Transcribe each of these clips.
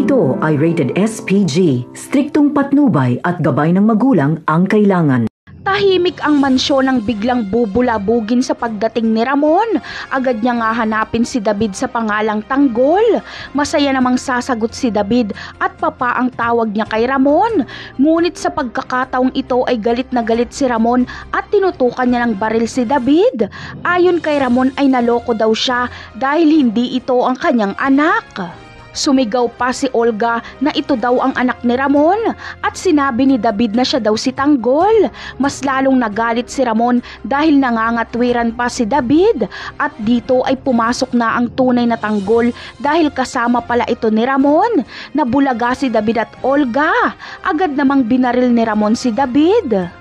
Ito ay rated SPG, striktong patnubay at gabay ng magulang ang kailangan. Tahimik ang mansyon nang biglang bubulabugin sa pagdating ni Ramon. Agad niya nga hanapin si David sa pangalang Tanggol. Masaya namang sasagot si David at papa ang tawag niya kay Ramon. Ngunit sa pagkakataong ito ay galit na galit si Ramon at tinutukan niya ng baril si David. Ayon kay Ramon ay naloko daw siya dahil hindi ito ang kanyang anak. Sumigaw pa si Olga na ito daw ang anak ni Ramon at sinabi ni David na siya daw si Tanggol. Mas lalong nagalit si Ramon dahil nangangatwiran pa si David at dito ay pumasok na ang tunay na Tanggol dahil kasama pala ito ni Ramon. Nabulaga si David at Olga. Agad namang binaril ni Ramon si David.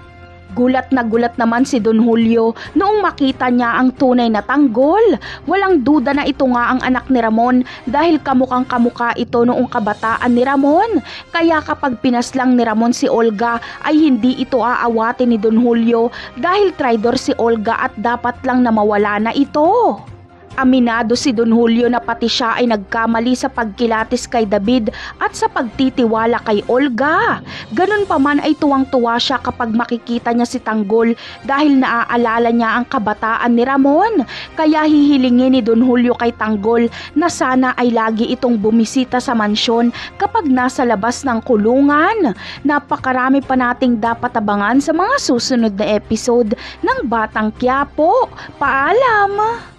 Gulat naman si Don Julio noong makita niya ang tunay na Tanggol. Walang duda na ito nga ang anak ni Ramon dahil kamukhang kamukha ito noong kabataan ni Ramon. Kaya kapag pinaslang ni Ramon si Olga ay hindi ito aawatin ni Don Julio dahil traidor si Olga at dapat lang na mawala na ito. Aminado si Don Julio na pati siya ay nagkamali sa pagkilatis kay David at sa pagtitiwala kay Olga. Ganun pa man ay tuwang-tuwa siya kapag makikita niya si Tanggol dahil naaalala niya ang kabataan ni Ramon. Kaya hihilingin ni Don Julio kay Tanggol na sana ay lagi itong bumisita sa mansyon kapag nasa labas ng kulungan. Napakarami pa nating dapat abangan sa mga susunod na episode ng Batang Quiapo. Paalam!